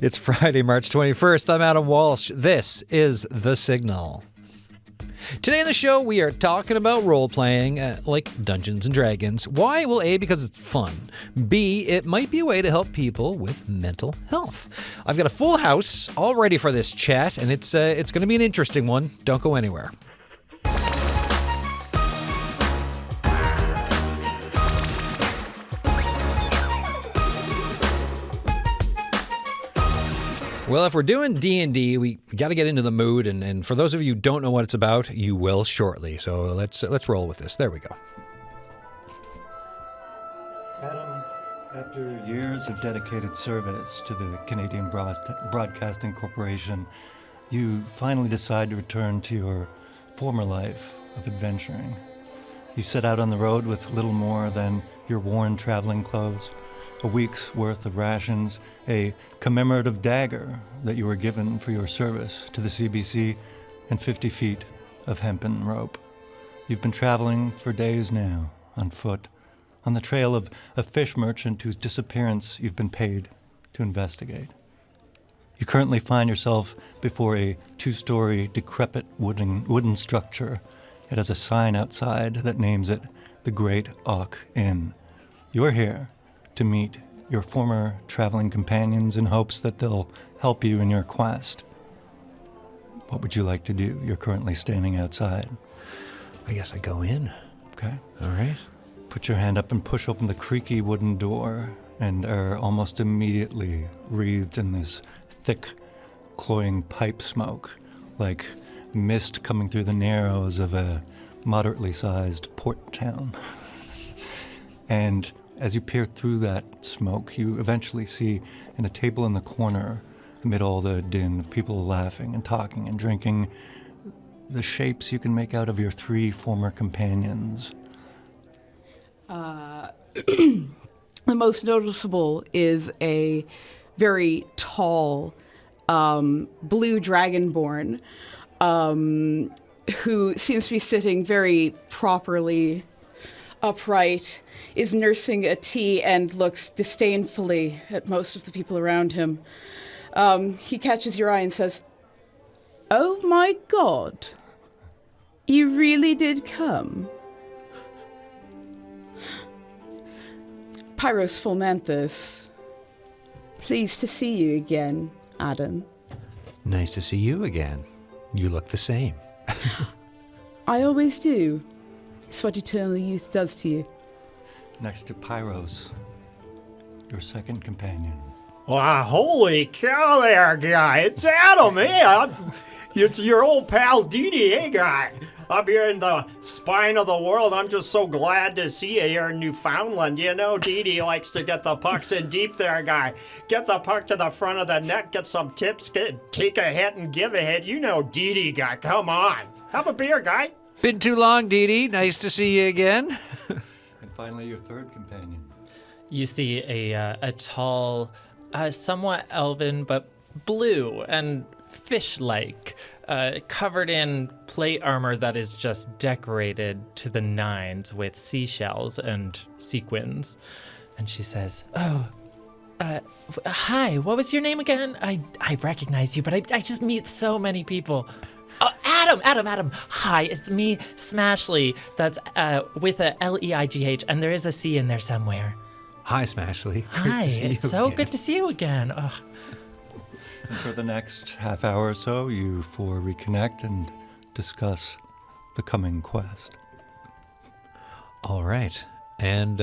It's Friday, March 21st. I'm Adam Walsh. This is The Signal. Today on the show, we are talking about role-playing, like Dungeons & Dragons. Why? Well, A, because it's fun. B, it might be a way to help people with mental health. I've got a full house all ready for this chat, and it's going to be an interesting one. Don't go anywhere. Well, if we're doing D&D, we got to get into the mood, and for those of you who don't know what it's about, you will shortly. So let's roll with this. There we go. Adam, after years of dedicated service to the Canadian Broadcasting Corporation, you finally decide to return to your former life of adventuring. You set out on the road with little more than your worn traveling clothes, a week's worth of rations, a commemorative dagger that you were given for your service to the CBC, and 50 feet of hempen rope. You've been traveling for days now, on foot, on the trail of a fish merchant whose disappearance you've been paid to investigate. You currently find yourself before a two-story, decrepit wooden structure. It has a sign outside that names it the Great Auk Inn. You're here to meet your former traveling companions in hopes that they'll help you in your quest. What would you like to do? You're currently standing outside. I guess I go in. Okay. All right. Put your hand up and push open the creaky wooden door, and are almost immediately wreathed in this thick, cloying pipe smoke, like mist coming through the narrows of a moderately sized port town. And as you peer through that smoke, you eventually see in a table in the corner, amid all the din of people laughing and talking and drinking, the shapes you can make out of your three former companions. The most noticeable is a very tall blue dragonborn who seems to be sitting very properly upright, is nursing a tea and looks disdainfully at most of the people around him. He catches your eye and says, "Oh my God, you really did come." Pyros Fulmanthus, pleased to see you again, Adam. Nice to see you again. You look the same. I always do. It's what eternal youth does to you. Next to Pyros, your second companion. Wow, holy cow there, guy. It's Adam, hey. It's your old pal Dee, hey, guy. Up here in the spine of the world, I'm just so glad to see you here in Newfoundland. You know, Dee likes to get the pucks in deep there, guy. Get the puck to the front of the net, get some tips, take a hit and give a hit. You know Dee, guy, come on. Have a beer, guy. Been too long, Dee. Nice to see you again. And finally, your third companion. You see a tall, somewhat elven, but blue and fish-like, covered in plate armor that is just decorated to the nines with seashells and sequins. And she says, hi, what was your name again? I recognize you, but I just meet so many people. Oh, Adam. Hi, it's me, Smashly. That's with a Leigh, and there is a C in there somewhere. Hi, Smashly. Hi, it's so good to see you again. Oh. And for the next half hour or so, you four reconnect and discuss the coming quest. All right. And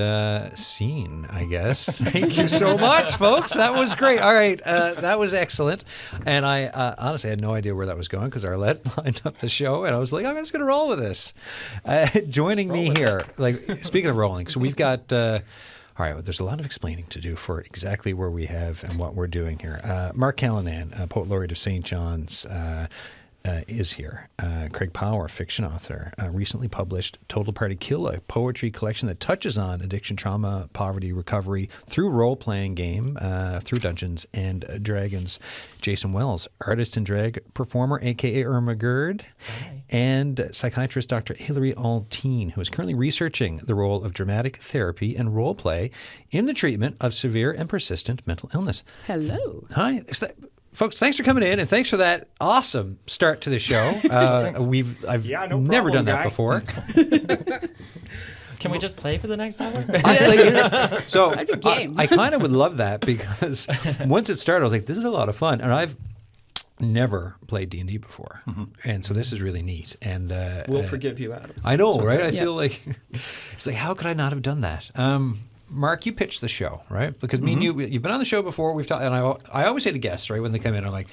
scene, I guess. Thank you so much, folks. That was great. All right. That was excellent. And I honestly had no idea where that was going because Arlette lined up the show. And I was like, I'm just going to roll with this. Joining me here, like, speaking of rolling, so we've got... all right, well, there's a lot of explaining to do for exactly where we have and what we're doing here. Mark Callanan, poet laureate of St. John's, is here. Craig Power, fiction author, recently published Total Party Kill, a poetry collection that touches on addiction, trauma, poverty, recovery through role-playing game, through Dungeons and Dragons. Jason Wells, artist and drag performer, a.k.a. Irma Gerd, and psychiatrist Dr. Hilary Alteen, who is currently researching the role of dramatic therapy and role-play in the treatment of severe and persistent mental illness. Hello. Hi. Folks, thanks for coming in, and thanks for that awesome start to the show. I've never done that before. Can we just play for the next hour? So That'd be game. I kind of would love that, because once it started, I was like, this is a lot of fun. And I've never played D&D before. And so this is really neat. And We'll forgive you, Adam. I know, right? I feel like, it's like, how could I not have done that? Mark, you pitched the show, right? Because me and you've been on the show before. We've talked, and I always say to guests, right, when they come in, I'm like,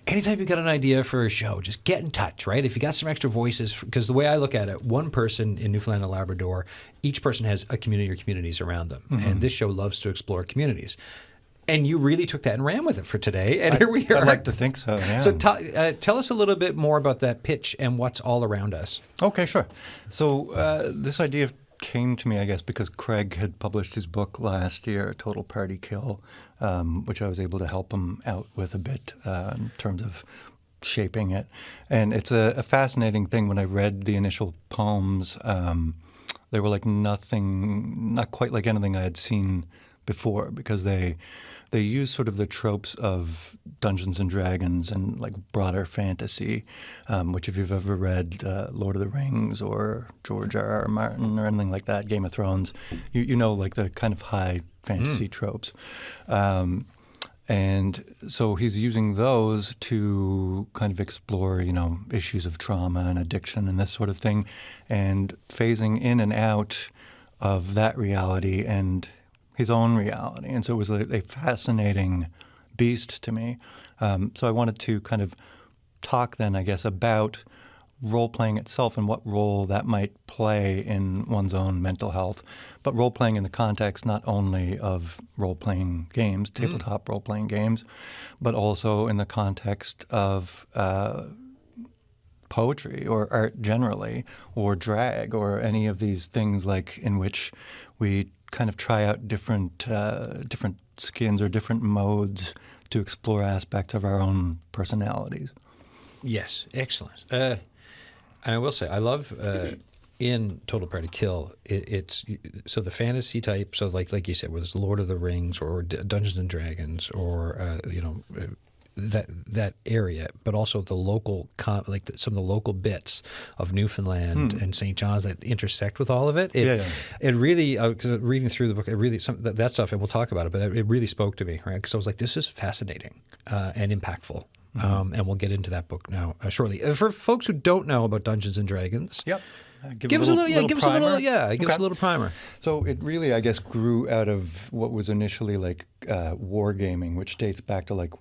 anytime you've got an idea for a show, just get in touch, right? If you got some extra voices, because the way I look at it, one person in Newfoundland and Labrador, each person has a community or communities around them. And this show loves to explore communities. And you really took that and ran with it for today, and here we are. I'd like to think so, yeah. So tell us a little bit more about that pitch and what's all around us. Okay, sure. So this idea came to me, I guess, because Craig had published his book last year, Total Party Kill, which I was able to help him out with a bit in terms of shaping it. And it's a fascinating thing. When I read the initial poems, they were like not quite like anything I had seen before, because they use sort of the tropes of Dungeons and Dragons and like broader fantasy, which if you've ever read Lord of the Rings or George R.R. Martin or anything like that, Game of Thrones, you know, like the kind of high fantasy tropes. And so he's using those to kind of explore, you know, issues of trauma and addiction and this sort of thing, and phasing in and out of that reality and his own reality. And so it was a fascinating beast to me. So I wanted to kind of talk then, I guess, about role-playing itself and what role that might play in one's own mental health, but role-playing in the context not only of role-playing games, tabletop role-playing games, but also in the context of poetry or art generally, or drag, or any of these things like in which we kind of try out different skins or different modes to explore aspects of our own personalities. Yes, excellent. And I will say, I love in Total Party Kill, it's so the fantasy type. So like you said, was Lord of the Rings or Dungeons and Dragons, or that area, but also the local some of the local bits of Newfoundland and St. John's that intersect with all of it. It really, because reading through the book, it really that stuff, and we'll talk about it, but it really spoke to me, right? Because I was like, this is fascinating and impactful. And we'll get into that book now shortly. For folks who don't know about Dungeons and Dragons, give us a little primer. So it really, I guess, grew out of what was initially like wargaming, which dates back to like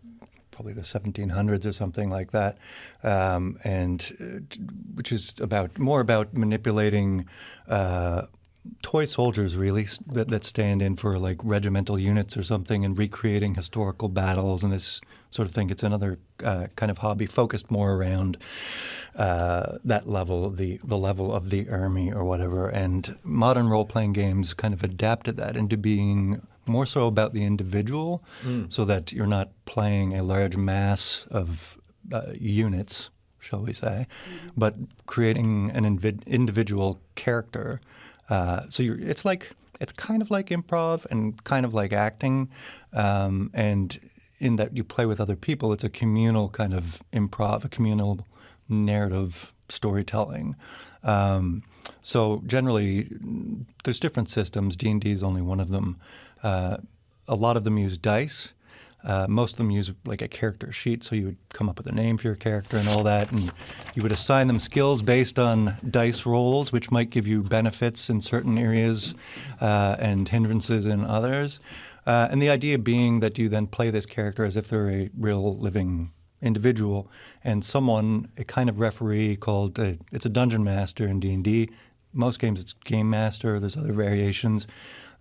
probably the 1700s or something like that, and which is more about manipulating toy soldiers, really, that stand in for like regimental units or something, and recreating historical battles and this sort of thing. It's another kind of hobby focused more around that level, the level of the army or whatever. And modern role-playing games kind of adapted that into being more so about the individual, so that you're not playing a large mass of units, shall we say, but creating an individual character. So it's kind of like improv and kind of like acting, and in that you play with other people, it's a communal kind of improv, a communal narrative storytelling. So generally, there's different systems. D&D is only one of them. A lot of them use dice. Most of them use like a character sheet, so you would come up with a name for your character and all that, and you would assign them skills based on dice rolls, which might give you benefits in certain areas and hindrances in others. And the idea being that you then play this character as if they're a real living individual, and a kind of referee called, it's a dungeon master in D&D. Most games it's game master, there's other variations.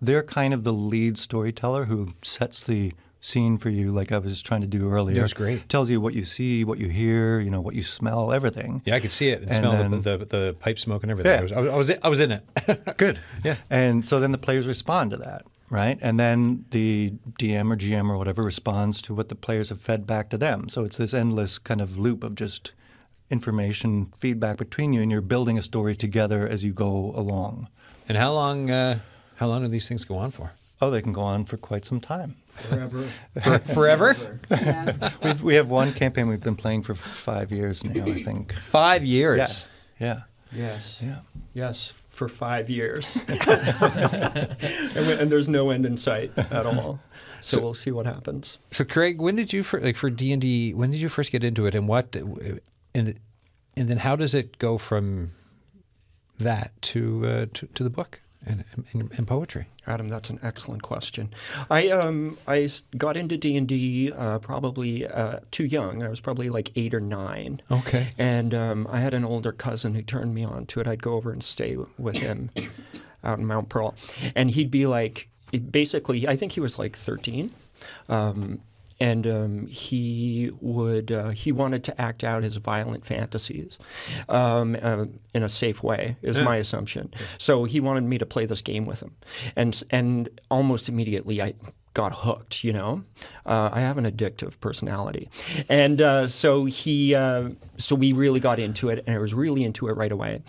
They're kind of the lead storyteller who sets the scene for you, like I was trying to do earlier. That was great. Tells you what you see, what you hear, what you smell, everything. Yeah, I could see it and And smell then- the pipe smoke and everything. Yeah. I was in it. Good. Yeah. And so then the players respond to that, right? And then the DM or GM or whatever responds to what the players have fed back to them. So it's this endless kind of loop of just information feedback between you, and you're building a story together as you go along. And how long do these things go on for? Oh, they can go on for quite some time. Forever? Yeah. We have one campaign we've been playing for 5 years now, I think. 5 years. Yeah. Yes. Yeah. Yes, for 5 years. and there's no end in sight at all. So we'll see what happens. So Craig, when did you for D&D? When did you first get into it, and and then how does it go from that to the book and poetry? Adam, that's an excellent question. I got into D&D probably too young. I was probably like 8 or 9. Okay. And I had an older cousin who turned me on to it. I'd go over and stay with him out in Mount Pearl. And he'd be like, basically, I think he was like 13. And he wanted to act out his violent fantasies in a safe way, is my assumption. So he wanted me to play this game with him. And almost immediately I got hooked, I have an addictive personality. And so we really got into it, and I was really into it right away.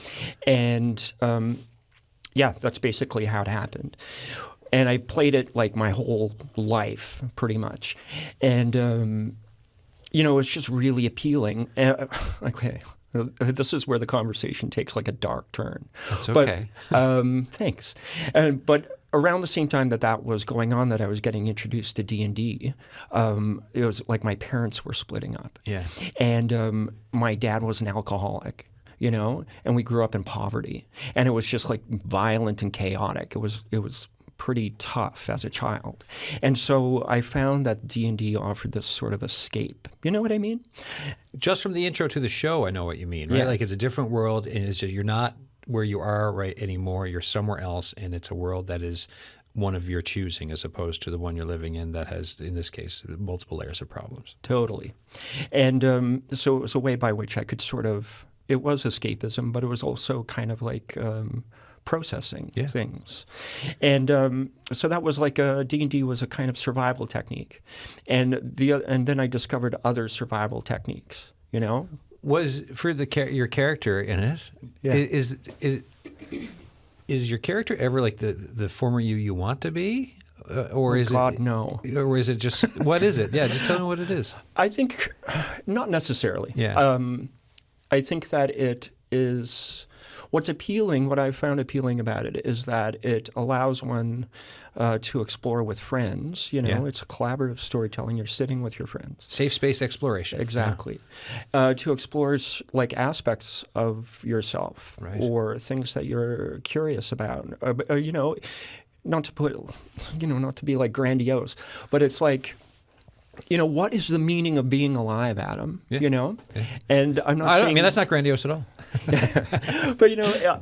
And that's basically how it happened. And I played it like my whole life, pretty much. And, it's just really appealing. Okay, this is where the conversation takes like a dark turn. That's okay. But, thanks. But around the same time that was going on, that I was getting introduced to D&D, it was like my parents were splitting up. Yeah. And my dad was an alcoholic. And we grew up in poverty. And it was just like violent and chaotic. It was pretty tough as a child. And so I found that D&D offered this sort of escape. You know what I mean? Just from the intro to the show, I know what you mean, right? Yeah. Like it's a different world, and it's just you're not where you are right anymore. You're somewhere else, and it's a world that is one of your choosing as opposed to the one you're living in that has, in this case, multiple layers of problems. Totally. And so it was a way by which I could it was escapism, but it was also kind of like processing things. And so that was like D&D was a kind of survival technique. And then I discovered other survival techniques, Was for your character in it, is your character ever like the former you want to be? Or is God, it no. Or is it just what is it? Yeah, just tell me what it is. I think not necessarily. Yeah. I think that it is what's appealing. What I've found appealing about it is that it allows one to explore with friends. It's a collaborative storytelling. You're sitting with your friends. Safe space exploration. Exactly. To explore like aspects of yourself or things that you're curious about. Not to be like grandiose, but it's like, what is the meaning of being alive, Adam? Yeah. And I'm not saying... I mean, that's not grandiose at all. But,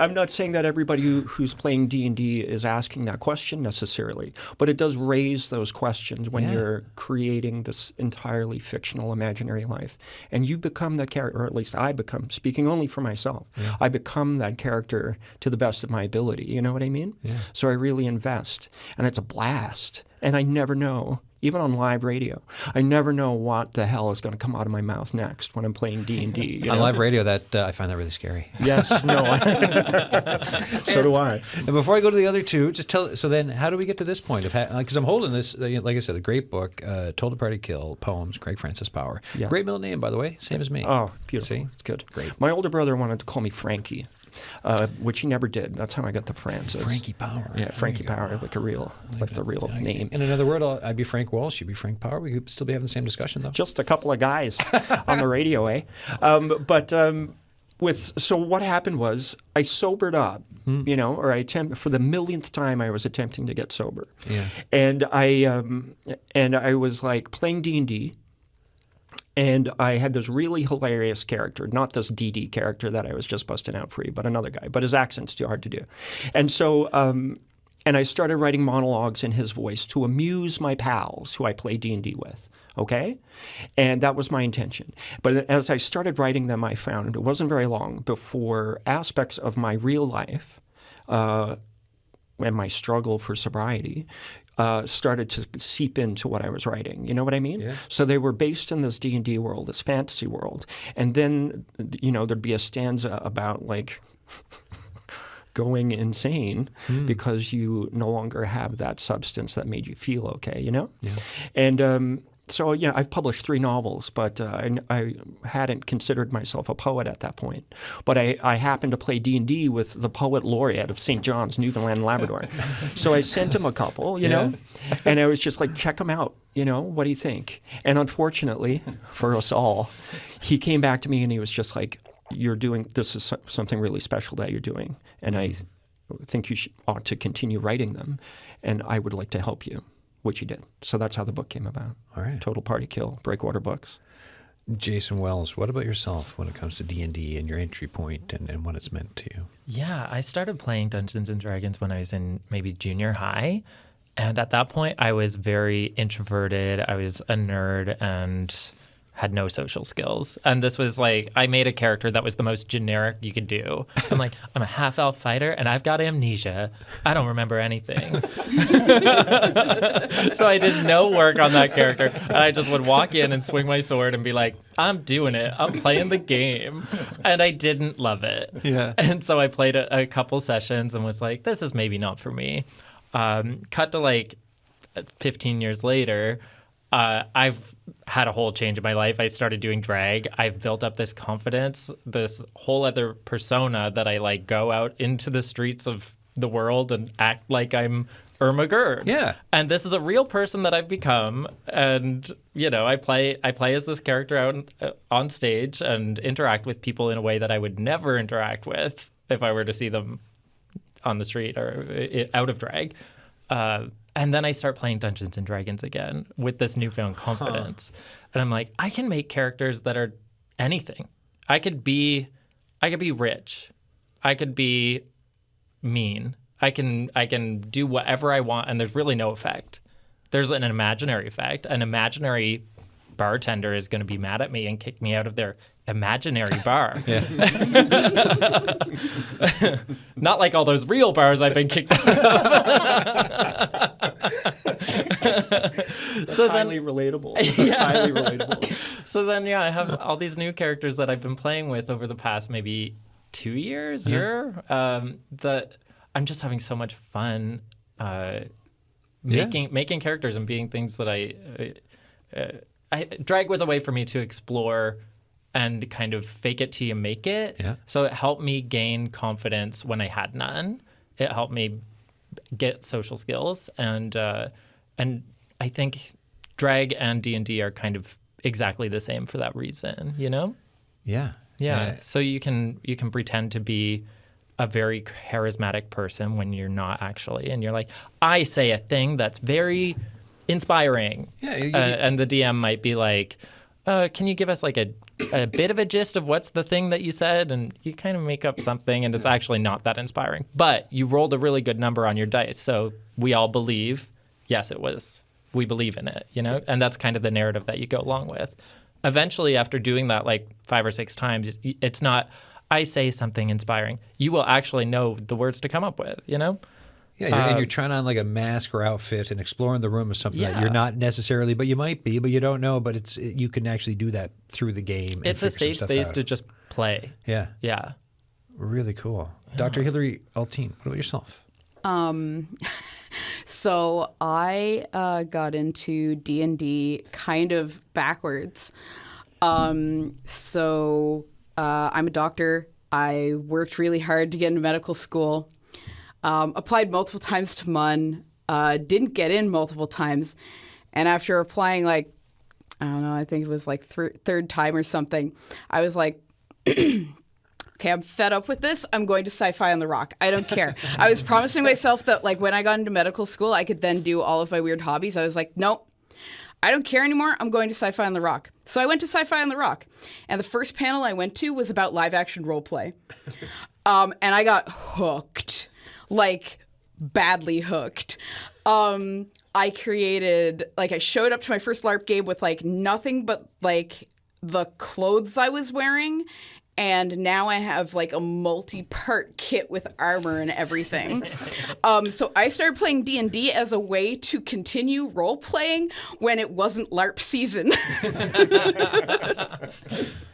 I'm not saying that everybody who's playing D&D is asking that question necessarily, but it does raise those questions when you're creating this entirely fictional imaginary life. And you become that character, or at least I become, speaking only for myself, I become that character to the best of my ability. You know what I mean? Yeah. So I really invest, and it's a blast. And I never know, even on live radio, I never know what the hell is going to come out of my mouth next when I'm playing D&D. On live radio, I find that really scary. Yes, no. So do I. And before I go to the other two, just tell. So then, how do we get to this point? Because I'm holding this, like I said, a great book, Told to Party Kill, poems, Craig Francis Power. Yeah. Great middle name, by the way, same as me. Oh, beautiful. See? It's good. Great. My older brother wanted to call me Frankie. Which he never did. That's how I got the Francis. Frankie Power. Yeah, Frankie Power, like the real name. In another word, I'd be Frank Walsh. You'd be Frank Power. We could still be having the same discussion, though. Just a couple of guys on the radio, eh? So what happened was I sobered up, or for the millionth time I was attempting to get sober. Yeah. And I was like playing D&D. And I had this really hilarious character, not this DD character that I was just busting out free, but another guy. But his accent's too hard to do. And so And I started writing monologues in his voice to amuse my pals who I play D&D with, okay? And that was my intention. But as I started writing them, I found it wasn't very long before aspects of my real life and my struggle for sobriety started to seep into what I was writing. You know what I mean? Yeah. So they were based in this D&D world, this fantasy world. And then, there'd be a stanza about like going insane because you no longer have that substance that made you feel okay, Yeah. And so, I've published 3 novels, but I hadn't considered myself a poet at that point. But I happened to play D&D with the poet laureate of St. John's, Newfoundland, and Labrador. So I sent him a couple, know, and I was just like, check them out, what do you think? And unfortunately for us all, he came back to me and he was just like, this is something really special that you're doing, and I think you ought to continue writing them, and I would like to help you. Which he did. So that's how the book came about. All right. Total Party Kill, Breakwater Books. Jason Wells, what about yourself when it comes to D&D and your entry point and what it's meant to you? Yeah, I started playing Dungeons & Dragons when I was in maybe junior high. And at that point, I was very introverted. I was a nerd and had no social skills. And this was like, I made a character that was the most generic you could do. I'm like, I'm a half-elf fighter and I've got amnesia. I don't remember anything. So I did no work on that character. And I just would walk in and swing my sword and be like, I'm doing it. I'm playing the game. And I didn't love it. Yeah. And so I played a couple sessions and was like, this is maybe not for me. Cut to like 15 years later, I've had a whole change in my life. I started doing drag. I've built up this confidence, this whole other persona that I like go out into the streets of the world and act like I'm Irma Gerd. Yeah. And this is a real person that I've become. And, I play as this character out on stage and interact with people in a way that I would never interact with if I were to see them on the street or out of drag. And then I start playing Dungeons & Dragons again with this newfound confidence. And I'm like, I can make characters that are anything. I could be rich. I could be mean. I can do whatever I want, and there's really no effect. There's an imaginary effect. An imaginary bartender is going to be mad at me and kick me out of their imaginary bar. Not like all those real bars I've been kicked out of. So highly relatable. Highly relatable. So then, I have all these new characters that I've been playing with over the past maybe 2 years, that I'm just having so much fun making characters and being things that drag was a way for me to explore and kind of fake it till you make it. Yeah. So it helped me gain confidence when I had none. It helped me get social skills, and I think drag and D&D are kind of exactly the same for that reason. Yeah. So you can pretend to be a very charismatic person when you're not actually, and you're like, I say a thing that's very inspiring. Yeah. And the DM might be like, can you give us like a bit of a gist of what's the thing that you said? And you kind of make up something, and it's actually not that inspiring. But you rolled a really good number on your dice, so we all believe, yes, it was. We believe in it, And that's kind of the narrative that you go along with. Eventually, after doing that like 5 or 6 times, it's not, I say something inspiring. You will actually know the words to come up with, Yeah, and you're trying on like a mask or outfit and exploring the room of something that you're not necessarily, but you might be, but you don't know. But you can actually do that through the game. It's a safe space to just play. Yeah. Yeah. Really cool. Dr. Hilary Alteen, what about yourself? So I got into D&D kind of backwards. So I'm a doctor. I worked really hard to get into medical school. Applied multiple times to MUN, didn't get in multiple times. And after applying I don't know, I think it was like third time or something, I was like, okay, I'm fed up with this. I'm going to Sci-Fi on the Rock. I don't care. I was promising myself that when I got into medical school, I could then do all of my weird hobbies. I was like, nope, I don't care anymore. I'm going to Sci-Fi on the Rock. So I went to Sci-Fi on the Rock. And the first panel I went to was about live action role play. And I got hooked. badly hooked. I created, like, I showed up to my first LARP game with, like, nothing but, like, the clothes I was wearing. And now I have, like, a multi-part kit with armor and everything. So I started playing D&D as a way to continue role-playing when it wasn't LARP season.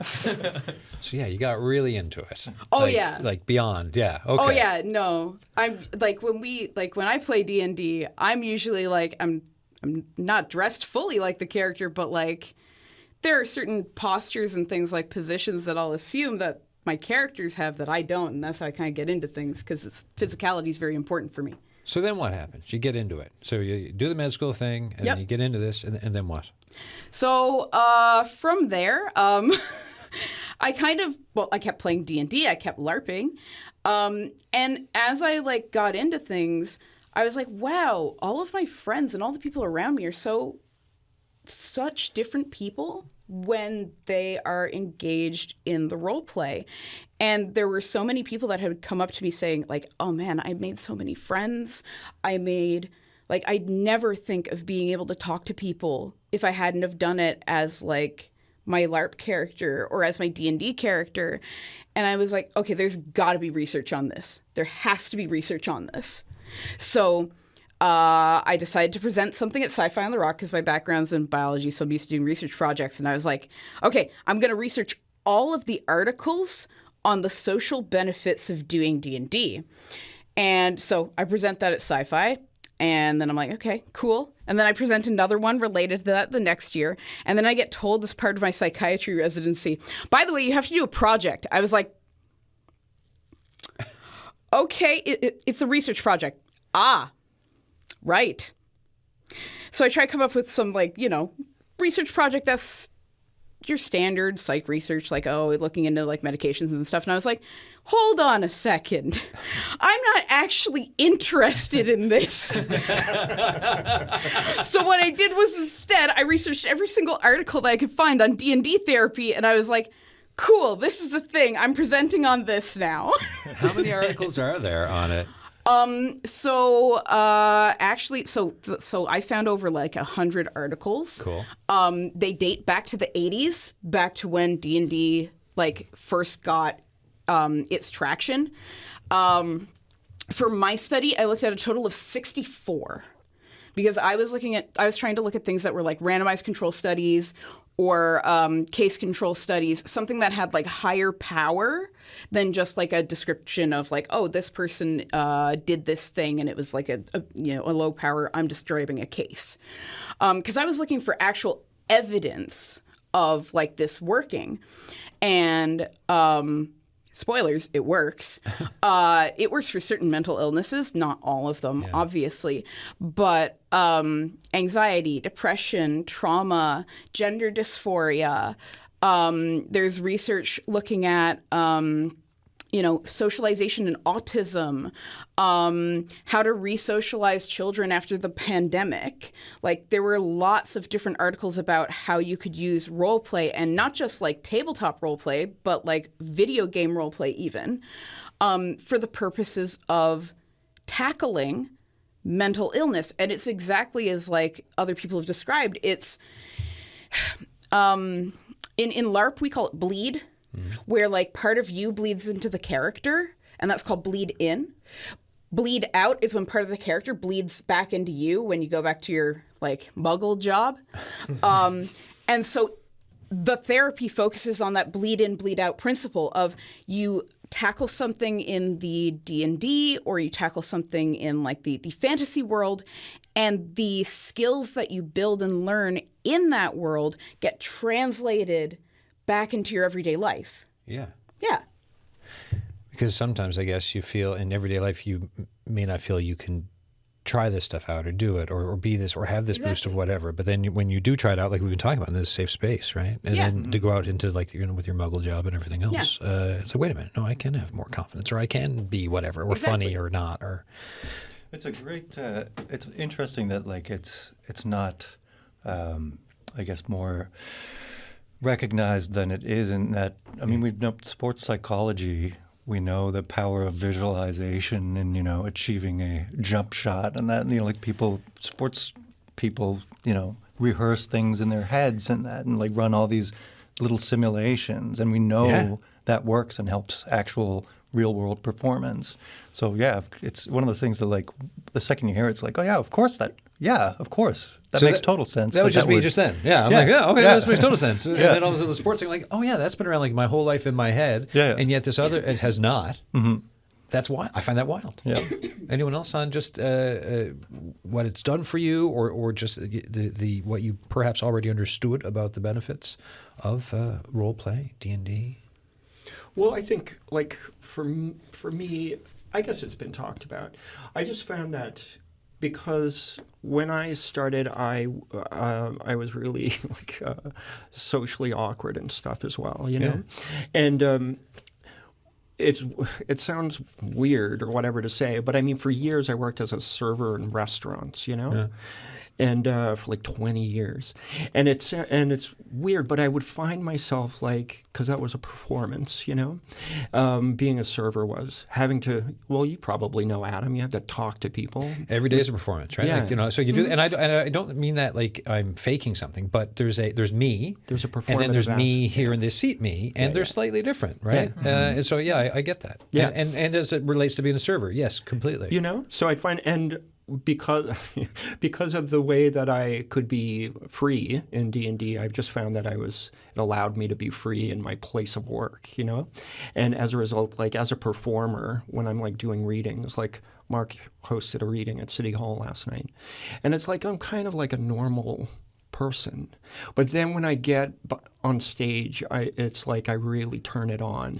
So yeah, you got really into it. Oh, Like- yeah. Like beyond, yeah. Okay. Oh yeah, no. I'm like when I play D&D, I'm usually like I'm not dressed fully like the character, but like there are certain postures and things like positions that I'll assume that my characters have that I don't, and that's how I kind of get into things because physicality is very important for me. So then what happens? You get into it. So you do the med school thing, and Yep. you get into this, and then what? So from there, I kept playing D&D. I kept LARPing, and as I like got into things, I was like, wow, all of my friends and all the people around me are such different people when they are engaged in the role play. And there were so many people that had come up to me saying like, oh man, I made so many friends. I'd never think of being able to talk to people if I hadn't have done it as like my LARP character or as my D&D character. And I was like, okay, there's got to be research on this. There has to be research on this. So I decided to present something at Sci-Fi on the Rock because my background's in biology, so I'm used to doing research projects. And I was like, okay, I'm going to research all of the articles on the social benefits of doing D&D. And so I present that at Sci-Fi. And then I'm like, okay, cool. And then I present another one related to that the next year. And then I get told as part of my psychiatry residency, by the way, you have to do a project. I was like, okay, it's a research project. Ah, right. So I try to come up with some research project that's your standard psych research, like, looking into like medications and stuff. And I was like, hold on a second. I'm not actually interested in this. So what I did was instead, I researched every single article that I could find on D&D therapy. And I was like, cool, this is a thing. I'm presenting on this now. How many articles are there on it? So I found over like 100 articles. Cool. They date back to the 80s, back to when D&D like first got its traction. For my study, I looked at a total of 64 because I was trying to look at things that were like randomized control studies or case control studies, something that had like higher power than just like a description of like, oh, this person did this thing and it was like a low power, I'm describing a case. Because I was looking for actual evidence of like this working. And spoilers, it works. It works for certain mental illnesses, not all of them, obviously. But anxiety, depression, trauma, gender dysphoria. There's research looking at, socialization and autism, how to re-socialize children after the pandemic. Like, there were lots of different articles about how you could use role play, and not just like tabletop role play, but like video game role play even, for the purposes of tackling mental illness. And it's exactly as like other people have described. It's in LARP we call it bleed, where like part of you bleeds into the character, and that's called bleed in. Bleed out is when part of the character bleeds back into you when you go back to your like muggle job. And so the therapy focuses on that bleed in, bleed out principle of you tackle something in the D&D or you tackle something in like the fantasy world, and the skills that you build and learn in that world get translated back into your everyday life. Yeah. Yeah. Because sometimes I guess you feel in everyday life you may not feel you can try this stuff out or do it or be this or have this boost of whatever. But then when you do try it out, like we've been talking about in this safe space, right? And then to go out into like, with your muggle job and everything else, it's like, wait a minute, no, I can have more confidence, or I can be whatever, or funny or not, or... It's a great. It's interesting that like it's not, I guess, more recognized than it is in that. I mean, we've known sports psychology We know the power of visualization and, achieving a jump shot and that, like sports people, rehearse things in their heads and that and like run all these little simulations. And we know that works and helps actual real world performance. So yeah, it's one of those things that like the second you hear it, it's like, oh yeah, of course that makes total sense. That was just me just then. Yeah. I'm like, okay, that makes total sense. And then all of a sudden the sports thing, like, oh yeah, that's been around like my whole life in my head. Yeah. And yet this other, it has not. Mm-hmm. That's why I find that wild. Yeah. Anyone else on just what it's done for you, or just the what you perhaps already understood about the benefits of role play, D&D? Well, I think, like, for me, I guess it's been talked about. I just found that because when I started, I was really, like, socially awkward and stuff as well, know? And it sounds weird or whatever to say, but I mean, for years I worked as a server in restaurants, and for like 20 years, and it's weird, but I would find myself like, because that was a performance, being a server was having to. Well, you probably know, Adam. You have to talk to people. Every day is a performance, right? Yeah. Like, so you do, and I don't mean that like I'm faking something, but there's me. There's a performance, and then there's me here in this seat, and they're slightly different, right? Yeah. And so I get that. Yeah. And as it relates to being a server, yes, completely. So I'd find because of the way that I could be free in D&D, I've just found that it allowed me to be free in my place of work, And as a result, like as a performer, when I'm like doing readings, like Mark hosted a reading at City Hall last night, and it's like I'm kind of like a normal person. But then when I get on stage, it's like I really turn it on.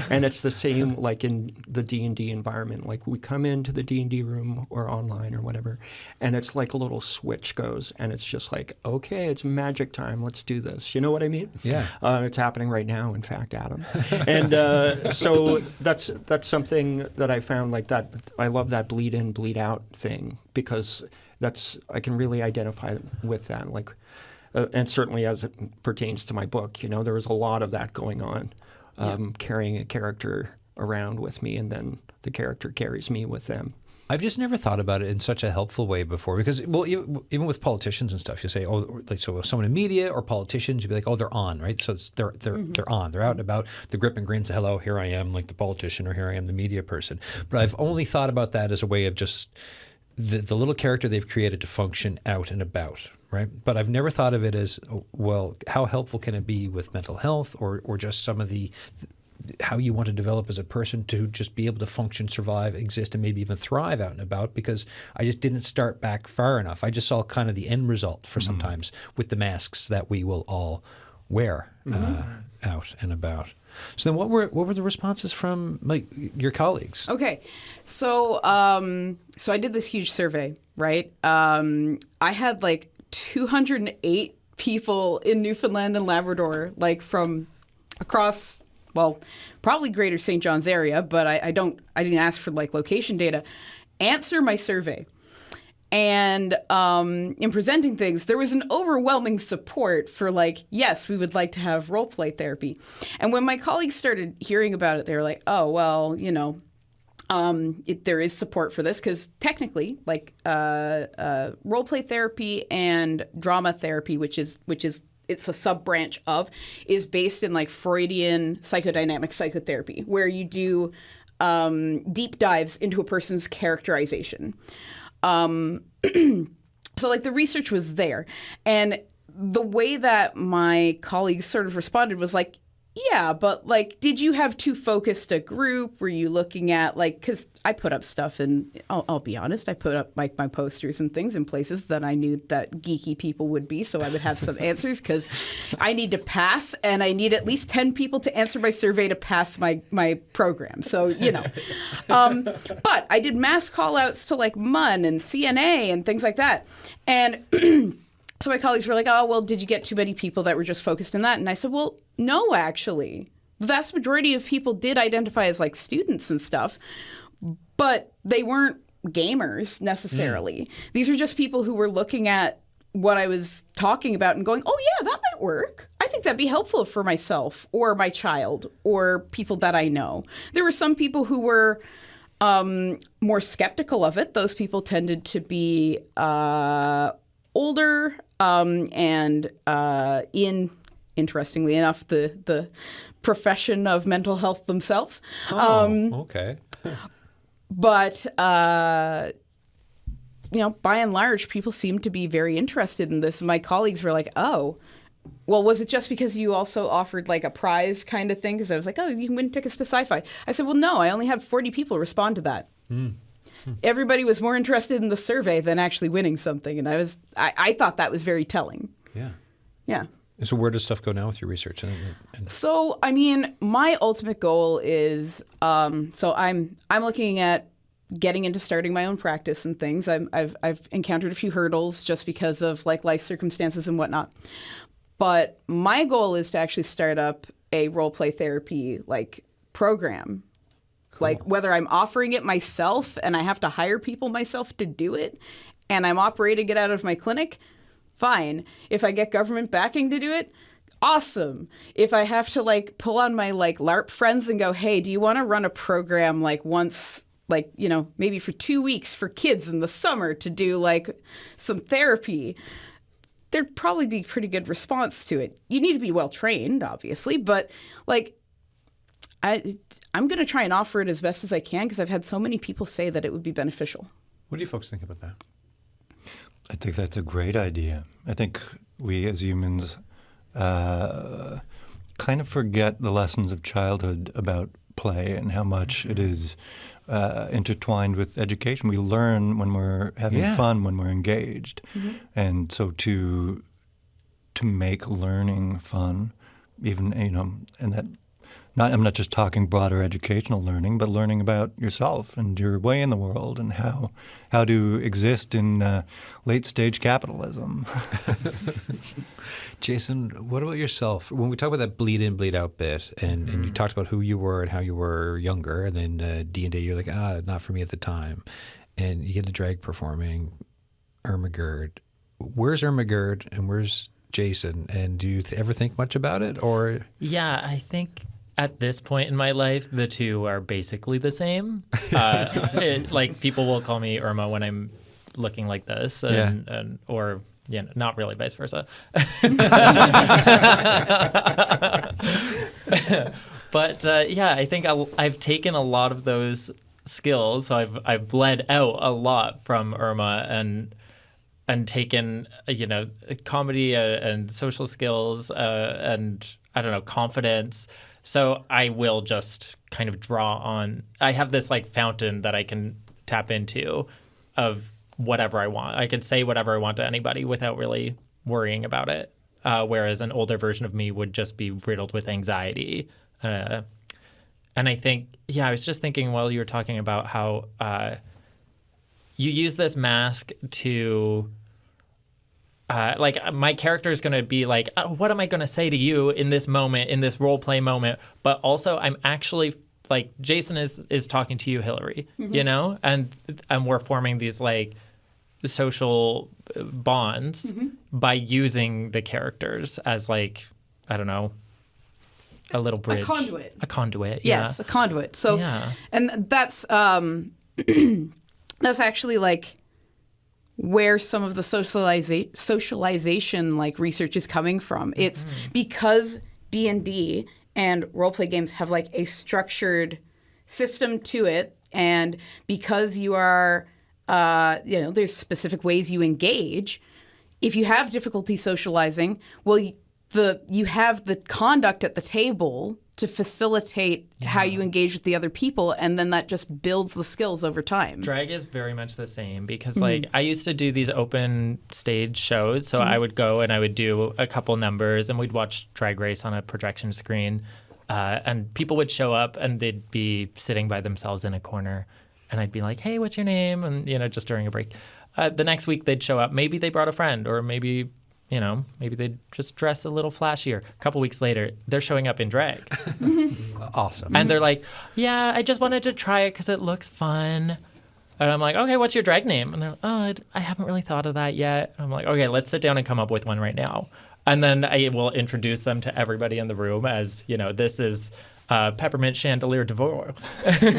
And it's the same like in the D&D environment. Like we come into the D&D room or online or whatever, and it's like a little switch goes, and it's just like, okay, it's magic time. Let's do this. You know what I mean? Yeah. It's happening right now, in fact, Adam. And so that's something that I found like that. I love that bleed in, bleed out thing, because I can really identify with that, like, and certainly as it pertains to my book, there was a lot of that going on, carrying a character around with me, and then the character carries me with them. I've just never thought about it in such a helpful way before, because, well, even with politicians and stuff, you say, oh, like, so someone in media or politicians, you'd be like, oh, they're on, right? So they're on, they're out and about, the grip and grins, hello, here I am, like the politician, or here I am, the media person. But I've only thought about that as a way of just the little character they've created to function out and about, right? But I've never thought of it as, well, how helpful can it be with mental health, or just some of the how you want to develop as a person to just be able to function, survive, exist, and maybe even thrive out and about, because I just didn't start back far enough. I just saw kind of the end result for sometimes with the masks that we will all wear out and about. So then what were the responses from like your colleagues? Okay. So so I did this huge survey, right? I had like 208 people in Newfoundland and Labrador, like from across, well, probably greater St. John's area, but I didn't ask for like location data, answer my survey. And in presenting things, there was an overwhelming support for like, yes, we would like to have role play therapy. And when my colleagues started hearing about it, they were like, oh, well, there is support for this, because technically, like role play therapy and drama therapy, which is it's a sub-branch of, is based in like Freudian psychodynamic psychotherapy, where you do deep dives into a person's characterization. So like the research was there, and the way that my colleagues sort of responded was like, yeah, but like, did you have too focused a group? Were you looking at like, because I put up stuff, and I'll be honest, I put up like my posters and things in places that I knew that geeky people would be, so I would have some answers, because I need to pass, and I need at least 10 people to answer my survey to pass my program. So, but I did mass call outs to like MUN and CNA and things like that. And so my colleagues were like, oh, well, did you get too many people that were just focused in that? And I said, well, no, actually. The vast majority of people did identify as like students and stuff, but they weren't gamers necessarily. These were just people who were looking at what I was talking about and going, oh, yeah, that might work. I think that'd be helpful for myself or my child or people that I know. There were some people who were more skeptical of it. Those people tended to be older and interestingly enough, the profession of mental health themselves. Okay. But by and large, people seem to be very interested in this. My colleagues were like, oh, well, was it just because you also offered like a prize kind of thing? Because I was like, oh, you can win tickets to sci-fi. I said, well, no, I only had 40 people respond to that. Everybody was more interested in the survey than actually winning something. And I thought that was very telling. Yeah. Yeah. So where does stuff go now with your research? So, I mean, my ultimate goal is, so I'm looking at getting into starting my own practice and things. I've encountered a few hurdles just because of like life circumstances and whatnot. But my goal is to actually start up a role play therapy like program. Cool. Like whether I'm offering it myself and I have to hire people myself to do it and I'm operating it out of my clinic, fine. If I get government backing to do it, awesome. If I have to like pull on my like LARP friends and go, hey, do you want to run a program like once, like, maybe for 2 weeks for kids in the summer to do like some therapy, there'd probably be pretty good response to it. You need to be well trained, obviously, but like I'm going to try and offer it as best as I can because I've had so many people say that it would be beneficial. What do you folks think about that? I think that's a great idea. I think we as humans kind of forget the lessons of childhood about play and how much it is intertwined with education. We learn when we're having fun, when we're engaged. Mm-hmm. And so to make learning fun, even, and that I'm not just talking broader educational learning, but learning about yourself and your way in the world and how to exist in late stage capitalism. Jason, what about yourself? When we talk about that bleed in, bleed out bit, and you talked about who you were and how you were younger, and then D&D, you're like, not for me at the time. And you get into drag performing, Ermagerd. Where's Ermagerd and where's Jason? And do you ever think much about it? Or Yeah, I think at this point in my life, the two are basically the same. Like people will call me Irma when I'm looking like this, or not really, vice versa. But I think I've taken a lot of those skills. So I've bled out a lot from Irma and taken comedy and social skills and I don't know, confidence. So I will just kind of draw on. I have this like fountain that I can tap into of whatever I want. I can say whatever I want to anybody without really worrying about it. Whereas an older version of me would just be riddled with anxiety. And I think, I was just thinking while you were talking about how you use this mask to. Like my character is going to be like, what am I going to say to you in this moment, in this role play moment? But also I'm actually like Jason is talking to you, Hilary, and we're forming these like social bonds by using the characters as like, I don't know, a little bridge. A conduit. Yes, a conduit. So, and that's that's actually like where some of the socialization like research is coming from. It's because D&D and roleplay games have like a structured system to it, and because you are, there's specific ways you engage. If you have difficulty socializing, well, you have the conduct at the table to facilitate how you engage with the other people, and then that just builds the skills over time. Drag is very much the same because like I used to do these open stage shows, so I would go and I would do a couple numbers and we'd watch Drag Race on a projection screen, and people would show up and they'd be sitting by themselves in a corner and I'd be like, hey, what's your name? And just during a break. The next week they'd show up, maybe they brought a friend, or maybe they'd just dress a little flashier. A couple weeks later, they're showing up in drag. Awesome. And they're like, I just wanted to try it because it looks fun. And I'm like, okay, what's your drag name? And they're like, oh, I haven't really thought of that yet. And I'm like, okay, let's sit down and come up with one right now. And then I will introduce them to everybody in the room as, this is Peppermint Chandelier Devore. Dude, I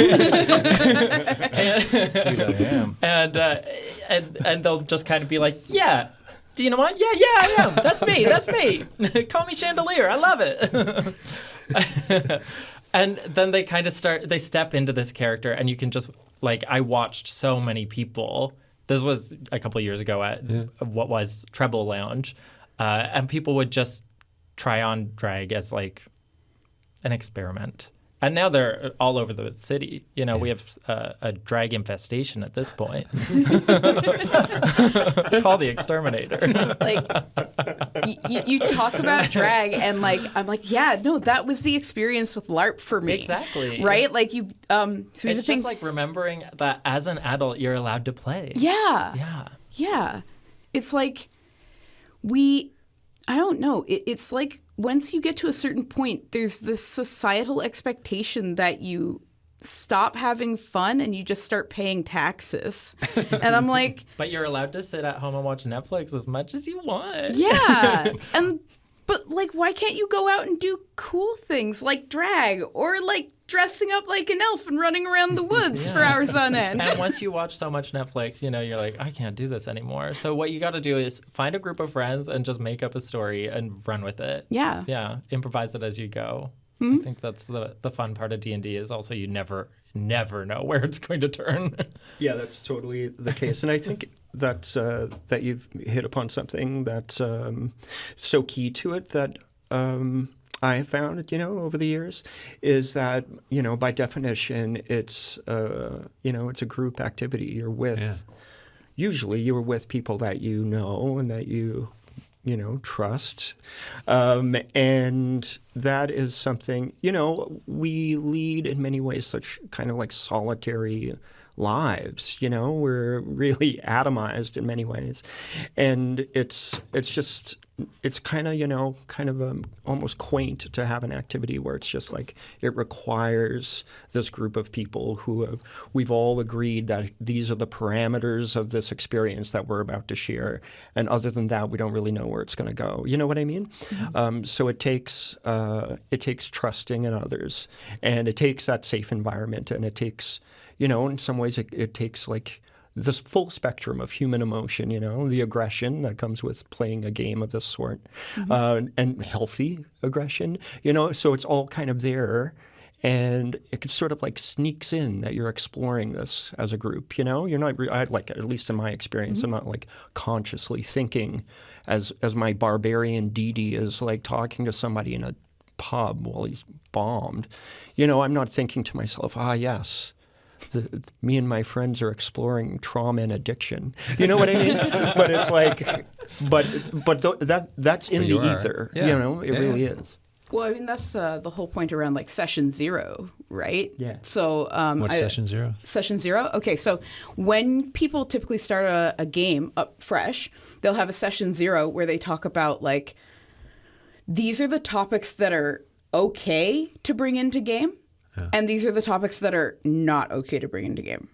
am. And they'll just kind of be like, yeah. Do you know what? Yeah, I am. That's me. Call me Chandelier. I love it. And then they kind of they step into this character, and you can just, I watched so many people. This was a couple of years ago at what was Treble Lounge, and people would just try on drag as, an experiment. And now they're all over the city. We have a drag infestation at this point. Call the exterminator. You talk about drag, and I'm like, yeah, no, that was the experience with LARP for me. Exactly. Right? So it's just remembering that as an adult, you're allowed to play. Yeah. Yeah. Yeah. It's I don't know. It's once you get to a certain point, there's this societal expectation that you stop having fun and you just start paying taxes. And I'm like... But you're allowed to sit at home and watch Netflix as much as you want. Yeah. But why can't you go out and do cool things like drag or dressing up like an elf and running around the woods for hours on end? And once you watch so much Netflix, you're like, I can't do this anymore. So what you got to do is find a group of friends and just make up a story and run with it. Yeah. Yeah. Improvise it as you go. Mm-hmm. I think that's the fun part of D&D is also you never know where it's going to turn. Yeah, that's totally the case. And I think that's that you've hit upon something that's so key to it that I have found, over the years, is that, by definition, it's, it's a group activity. You're with, usually you're with people that you know and that you trust. And that is something, we lead in many ways such kind of solitary lives, we're really atomized in many ways. And it's kind of, almost quaint to have an activity where it's just it requires this group of people who we've all agreed that these are the parameters of this experience that we're about to share. And other than that, we don't really know where it's going to go. You know what I mean? Mm-hmm. So it takes trusting in others, and it takes that safe environment, and it takes, in some ways it takes this full spectrum of human emotion, the aggression that comes with playing a game of this sort, and healthy aggression, so it's all kind of there. And it sort of sneaks in that you're exploring this as a group, You're not, at least in my experience, I'm not consciously thinking as my barbarian Didi is talking to somebody in a pub while he's bombed. I'm not thinking to myself, yes. Me and my friends are exploring trauma and addiction. You know what I mean? But it's that's in the ether. Yeah. It really is. Well, I mean, that's the whole point around session zero, right? Yeah. So what's session zero? Session zero? Okay, so when people typically start a game up fresh, they'll have a session zero where they talk about these are the topics that are okay to bring into game. And these are the topics that are not okay to bring into game.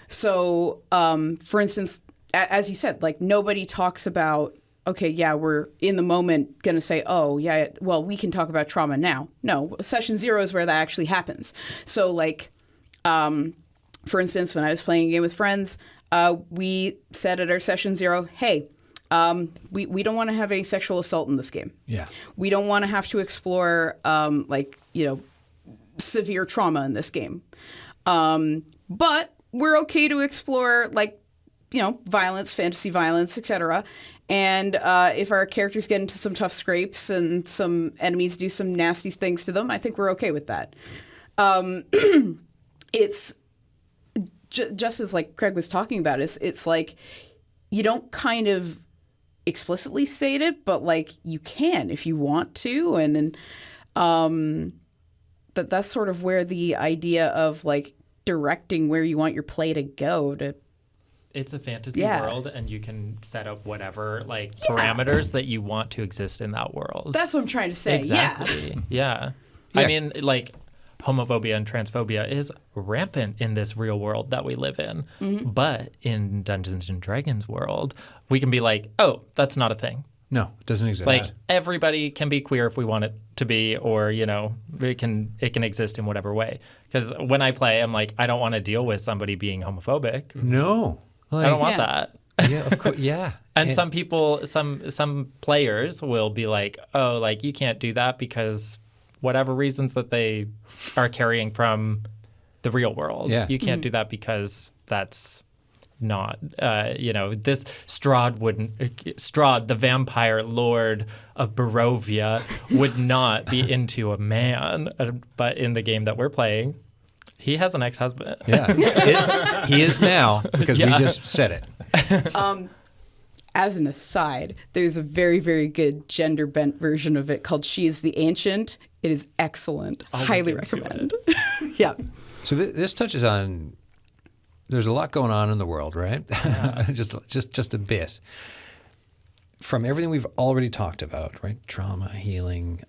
So, for instance, as you said, nobody talks about, okay, yeah, we're in the moment going to say, oh, yeah, well, we can talk about trauma now. No, session zero is where that actually happens. So, for instance, when I was playing a game with friends, we said at our session zero, hey, we don't want to have any sexual assault in this game. Yeah. We don't want to have to explore, severe trauma in this game. But we're okay to explore violence, fantasy violence, etc. And if our characters get into some tough scrapes and some enemies do some nasty things to them, I think we're okay with that. It's just as Craig was talking about, it's you don't kind of explicitly state it, but you can if you want to. And that's sort of where the idea of directing where you want your play to go to. It's a fantasy world, and you can set up whatever parameters that you want to exist in that world. That's what I'm trying to say. Exactly. Yeah. I mean, homophobia and transphobia is rampant in this real world that we live in. But in Dungeons and Dragons world, we can be like, oh, that's not a thing. No, it doesn't exist. Like everybody can be queer if we want it to be, or it can exist in whatever way. Because when I play, I'm like, I don't want to deal with somebody being homophobic. No. I don't want Yeah. that. Yeah, of course. Yeah. And some people, some players will be like, oh, like you can't do that because whatever reasons that they are carrying from the real world. Yeah. You can't do that because that's not, this Strahd, the vampire lord of Barovia, would not be into a man. But in the game that we're playing, he has an ex-husband. Yeah. He is now because we just said it. As an aside, there's a very, very good gender bent version of it called She is the Ancient. It is excellent. Highly look into recommend. Yeah. So this touches on. There's a lot going on in the world, right? just a bit. From everything we've already talked about, right? Trauma, healing,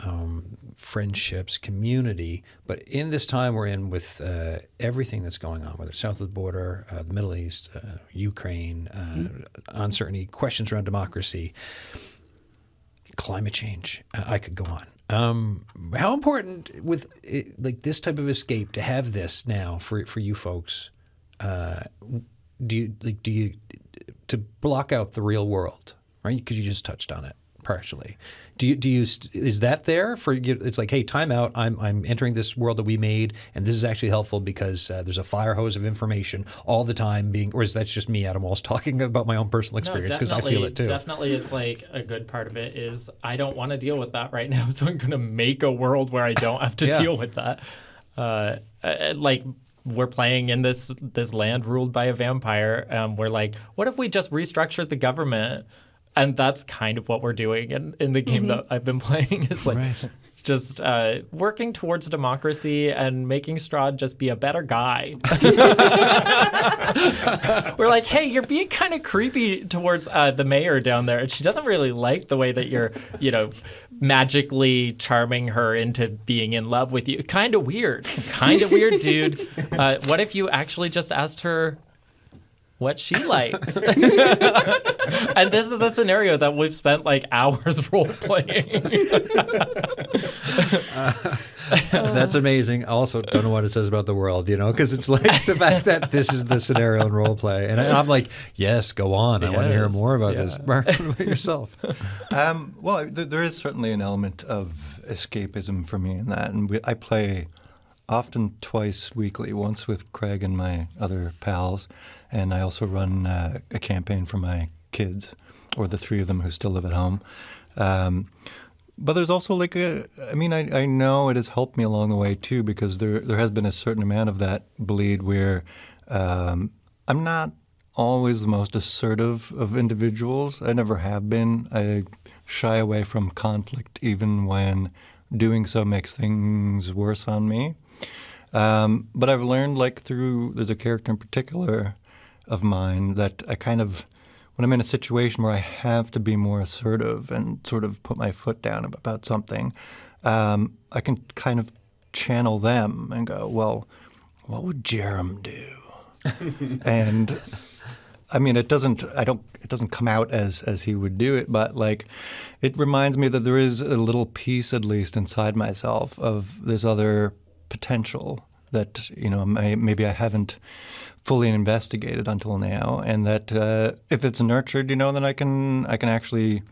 friendships, community. But in this time we're in with everything that's going on, whether it's south of the border, the Middle East, Ukraine, uncertainty, questions around democracy, climate change. I could go on. How important with like this type of escape to have this now for you folks? Do you to block out the real world? Right, because you just touched on it partially. Do you is that there for you? It's like, hey, time out. I'm entering this world that we made, and this is actually helpful because there's a fire hose of information all the time being. Or is that just me, Adam Walsh, talking about my own personal experience because I feel it too. Definitely, it's like a good part of it is I don't want to deal with that right now, so I'm going to make a world where I don't have to deal with that. Like we're playing in this land ruled by a vampire. We're like, what if we just restructured the government? And that's kind of what we're doing in the game that I've been playing. Is like just working towards democracy and making Strahd just be a better guy. We're like, hey, you're being kind of creepy towards the mayor down there. And she doesn't really like the way that you're, magically charming her into being in love with you. Kind of weird, dude. What if you actually just asked her what she likes? And this is a scenario that we've spent like hours role playing. That's amazing. I also don't know what it says about the world, because it's like the fact that this is the scenario in role play. And I'm like, yes, go on. I want to hear more about this. Mark, what about yourself? Well, there is certainly an element of escapism for me in that. And I play often twice weekly, once with Craig and my other pals. And I also run a campaign for my kids, or the three of them who still live at home. But there's also like I know it has helped me along the way too, because there has been a certain amount of that bleed where I'm not always the most assertive of individuals. I never have been. I shy away from conflict even when doing so makes things worse on me. But I've learned there's a character in particular of mine that I kind of, when I'm in a situation where I have to be more assertive and sort of put my foot down about something, I can kind of channel them and go, well, what would Jerem do? And I mean, it doesn't come out as he would do it, but it reminds me that there is a little piece, at least inside myself, of this other potential that maybe I haven't fully investigated until now, and that if it's nurtured, then I can actually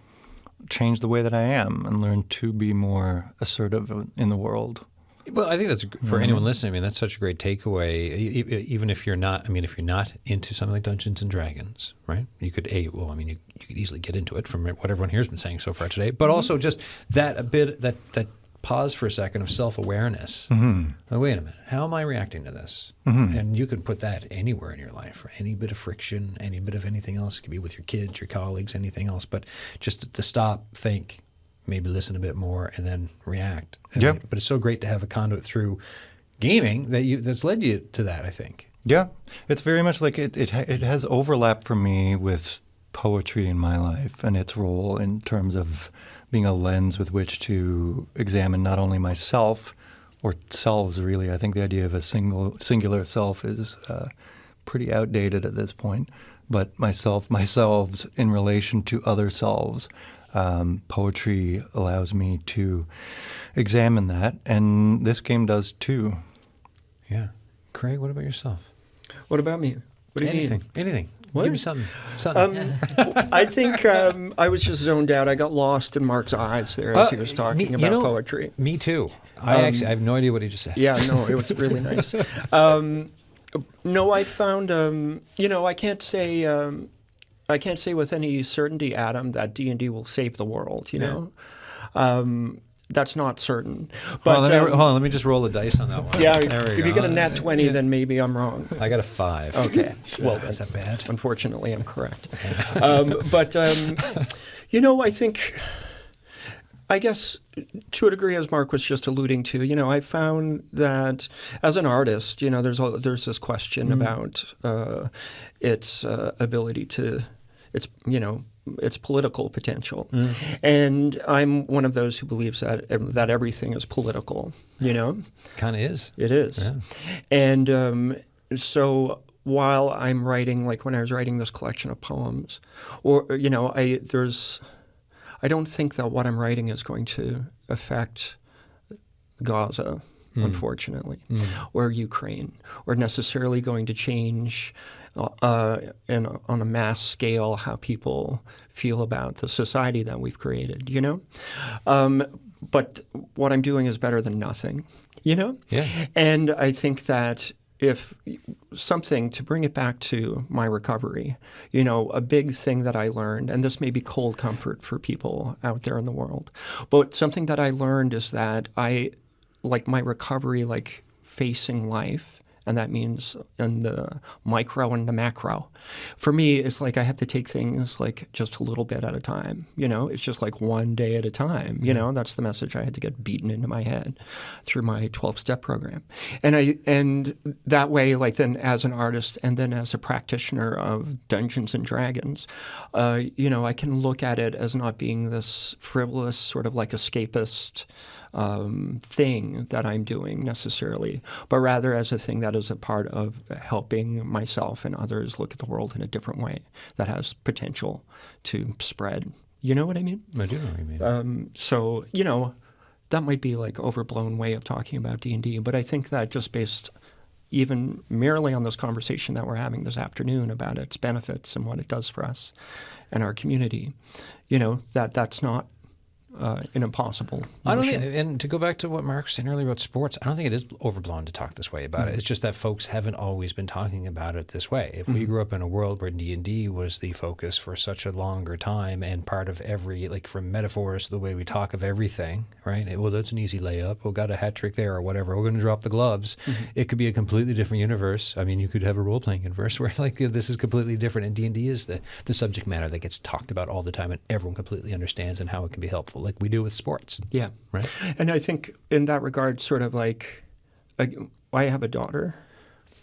change the way that I am and learn to be more assertive in the world. Well, I think that's for anyone listening. I mean, that's such a great takeaway. Even if you're not, if you're not into something like Dungeons and Dragons, right? You could you could easily get into it from what everyone here has been saying so far today. But also just that pause for a second of self-awareness. Like, wait a minute, how am I reacting to this? And you could put that anywhere in your life, right? Any bit of friction, any bit of anything else. It could be with your kids, your colleagues, anything else. But just to stop, think, maybe listen a bit more, and then react. Yeah. But it's so great to have a conduit through gaming that's led you to that, I think. Yeah. It's very much like it has overlap for me with poetry in my life and its role in terms of being a lens with which to examine not only myself, or selves, really. I think the idea of a singular self is pretty outdated at this point. But myselves in relation to other selves, poetry allows me to examine that, and this game does too. Yeah. Craig, what about yourself? What about me? What do you mean? Anything. What? Give me something. I think I was just zoned out. I got lost in Mark's eyes there as he was talking about poetry. Me too. I have no idea what he just said. Yeah, no, it was really nice. No, I found, I can't say with any certainty, Adam, that D&D will save the world. You know. That's not certain. But hold on, let me just roll the dice on that one. Yeah, there we if go. you get a nat 20, then maybe I'm wrong. I got a 5. Okay. Well, is that bad? Unfortunately, I'm correct. I guess to a degree, as Mark was just alluding to, I found that as an artist, there's this question about its ability to, its political potential. And I'm one of those who believes that everything is political, Kind of is. It is. Yeah. And so while I'm writing, like when I was writing this collection of poems, or, I don't think that what I'm writing is going to affect Gaza, unfortunately, or Ukraine, or necessarily going to change on a mass scale how people feel about the society that we've created, But what I'm doing is better than nothing, Yeah. And I think that if something, to bring it back to my recovery, a big thing that I learned, and this may be cold comfort for people out there in the world, but something that I learned is that my recovery, facing life, and that means in the micro and the macro. For me, it's like I have to take things just a little bit at a time. It's just one day at a time. That's the message I had to get beaten into my head through my 12-step program. And that way, then as an artist and then as a practitioner of Dungeons and Dragons, I can look at it as not being this frivolous sort of escapist thing that I'm doing necessarily, but rather as a thing that is a part of helping myself and others look at the world in a different way that has potential to spread. You know what I mean? I do know what you mean. So, that might be overblown way of talking about D&D, but I think that just based even merely on this conversation that we're having this afternoon about its benefits and what it does for us and our community, that's not an impossible I don't notion. think, and to go back to what Mark was saying earlier about sports, I don't think it is overblown to talk this way about it. It's just that folks haven't always been talking about it this way. If we grew up in a world where D&D was the focus for such a longer time and part of every, from metaphors to the way we talk of everything, right? Well, that's an easy layup. We got a hat trick there or whatever. We're going to drop the gloves. It could be a completely different universe. I mean, you could have a role-playing universe where this is completely different, and D&D is the subject matter that gets talked about all the time and everyone completely understands and how it can be helpful, like we do with sports. Yeah. Right. And I think in that regard, sort of I have a daughter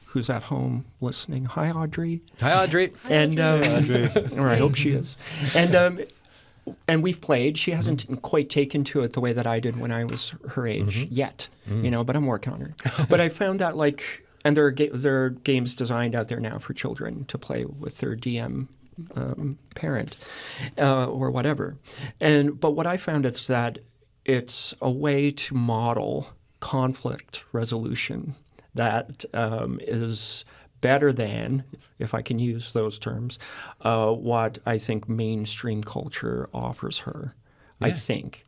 who's at home listening. Hi, Audrey. Hi, Audrey. And or I hope she is. And we've played. She hasn't quite taken to it the way that I did when I was her age yet, but I'm working on her. But I found that and there are games designed out there now for children to play with their DM parent or whatever. But what I found is that it's a way to model conflict resolution that is better than, if I can use those terms, what I think mainstream culture offers her. Yeah. I think.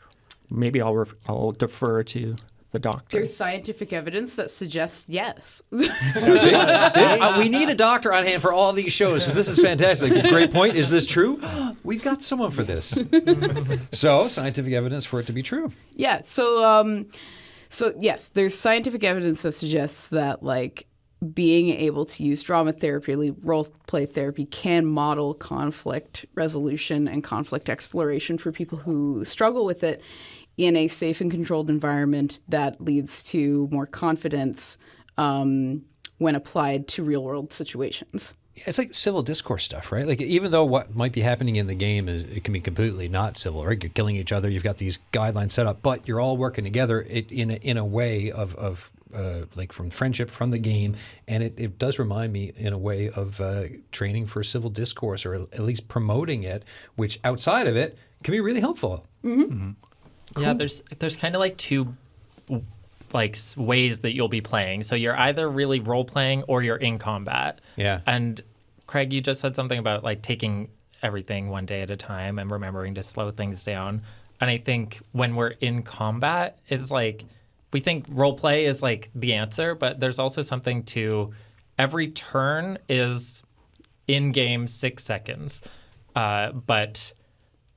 Maybe I'll defer to the doctor. There's scientific evidence that suggests yes. We need a doctor on hand for all these shows. So this is fantastic. Great point. Is this true? We've got someone for this. So scientific evidence for it to be true. Yeah. So yes, there's scientific evidence that suggests that being able to use drama therapy, role play therapy, can model conflict resolution and conflict exploration for people who struggle with it in a safe and controlled environment that leads to more confidence when applied to real-world situations. it's like civil discourse stuff, right? Like even though what might be happening in the game is it can be completely not civil, right? You're killing each other. You've got these guidelines set up, but you're all working together in a way of like from friendship from the game, and it does remind me in a way of training for civil discourse, or at least promoting it, which outside of it can be really helpful. Yeah, there's kind of like two like ways that you'll be playing. So you're either really role playing or you're in combat. Yeah. And Craig, you just said something about like taking everything one day at a time and remembering to slow things down. And I think when we're in combat, is like we think role play is like the answer, but there's also something to every turn is in game 6 seconds. But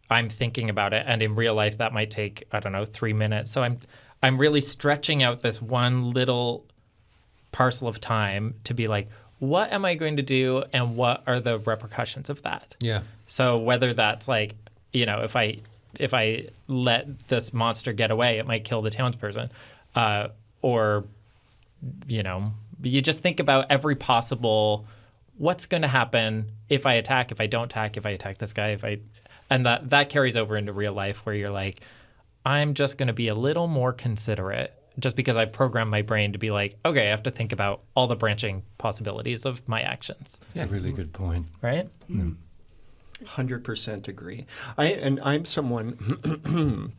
I'm thinking about it, and in real life that might take, I don't know, 3 minutes. So I'm really stretching out this one little parcel of time to be like, what am I going to do, and what are the repercussions of that? Yeah. So whether that's like, you know, if I let this monster get away, it might kill the townsperson, or, you know, you just think about every possible, what's going to happen if I attack, if I don't attack, if I attack this guy, and that carries over into real life where you're like, I'm just going to be a little more considerate just because I programmed my brain to be like, okay, I have to think about all the branching possibilities of my actions. That's a really good point. Right? 100% agree. I'm someone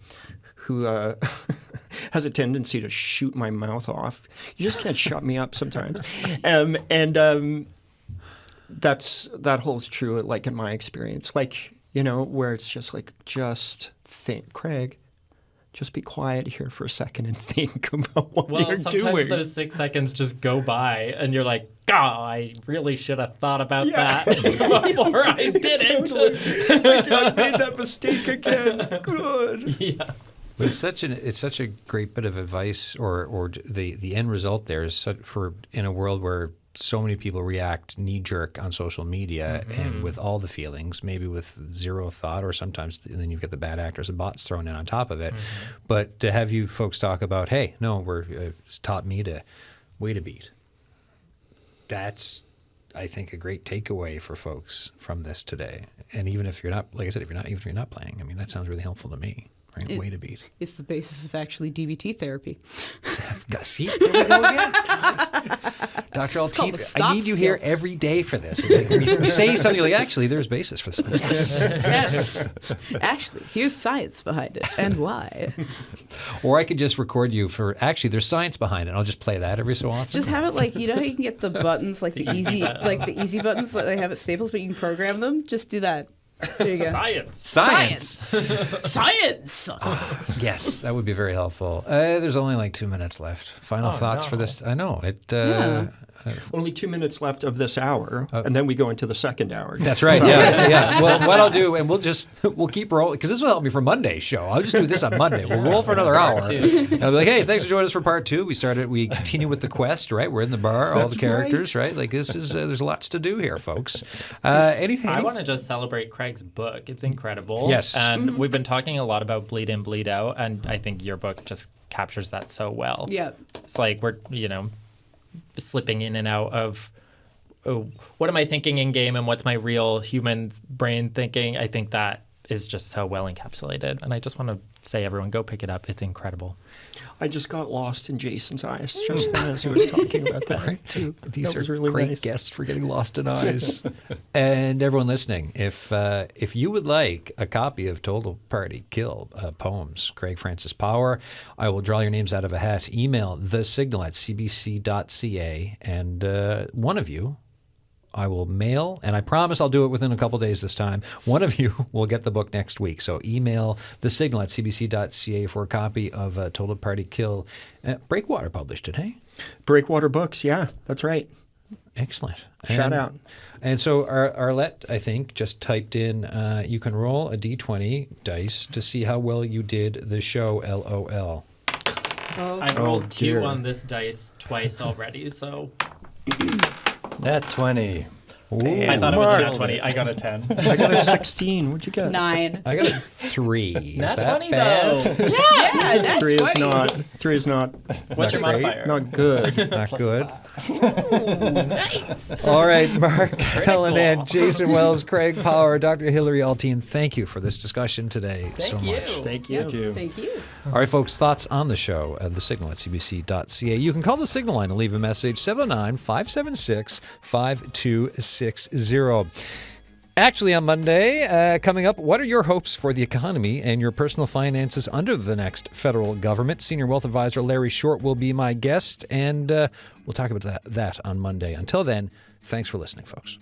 who has a tendency to shoot my mouth off. You just can't shut me up sometimes. That holds true, like in my experience. Like, you know, where it's just like, just think, Craig, just be quiet here for a second and think about what you're sometimes doing. those 6 seconds just go by and you're like, I really should have thought about that before I did it. I made that mistake again. Good. Yeah. But it's such a great bit of advice, or the end result there is for in a world where so many people react knee-jerk on social media and with all the feelings, maybe with zero thought, or sometimes then you've got the bad actors and bots thrown in on top of it. But to have you folks talk about, hey, no, it's taught me to wait a beat. That's, I think, a great takeaway for folks from this today. And even if you're not, like I said, even if you're not playing, I mean, that sounds really helpful to me. Right? Wait a beat. It's the basis of actually DBT therapy. See, there we go again. Dr. Alteen, I need you here every day for this. We say something like, actually, there's basis for this. Yes. Actually, here's science behind it and why. Or I could just record you for, actually, there's science behind it. I'll just play that every so often. Just have it like, you know how you can get the buttons, like the easy buttons that they have at Staples, but you can program them? Just do that. There you go. Science. Yes, that would be very helpful. There's only like 2 minutes left. Final thoughts for this? I know. Only 2 minutes left of this hour, and then we go into the second hour. That's right. Yeah. Well, what I'll do, and we'll keep rolling, because this will help me for Monday's show. I'll just do this on Monday. We'll roll for another hour. And I'll be like, hey, thanks for joining us for part 2. We continue with the quest, right? We're in the bar, all the characters, right? Like this is, there's lots to do here, folks. Anything? I want to just celebrate Craig's book. It's incredible. Yes. And we've been talking a lot about bleed in, bleed out, and I think your book just captures that so well. Yeah. It's like we're, slipping in and out of what am I thinking in game and what's my real human brain thinking. I think that is just so well encapsulated, and I just want to say, everyone, go pick it up. It's incredible. I just got lost in Jason's eyes just then as he was talking about that too. These that was are really great nice. guests for getting lost in eyes. And everyone listening, if you would like a copy of Total Party Kill poems, Craig Francis Power, I will draw your names out of a hat. Email thesignal@cbc.ca, and one of you I will mail, and I promise I'll do it within a couple days this time. One of you will get the book next week. So email thesignal@cbc.ca for a copy of Total Party Kill. Breakwater published it, hey? Breakwater Books, yeah, that's right. Excellent. Shout out. And so Arlette, I think, just typed in, you can roll a D20 dice to see how well you did the show, LOL. I've rolled 2 dear. on this dice twice already, so... Nat 20. I thought it was Mark. nat 20. I got a 10. I got a 16. What'd you get? 9. I got a 3. Is Nat that 20 bad? though. Yeah, that's 3 is 20. not. 3 is not. What's your great. modifier? Not good. Not good. Nice. All right, Mark Callanan, Jason Wells, Craig Power, Dr. Hilary Alteen, thank you for this discussion today so you. much. Thank you. Thank you. All right, folks, thoughts on the show at the signal at cbc.ca. You can call the signal line and leave a message 709-576-5260. Actually, on Monday, coming up, what are your hopes for the economy and your personal finances under the next federal government? Senior Wealth Advisor Larry Short will be my guest, and we'll talk about that on Monday. Until then, thanks for listening, folks.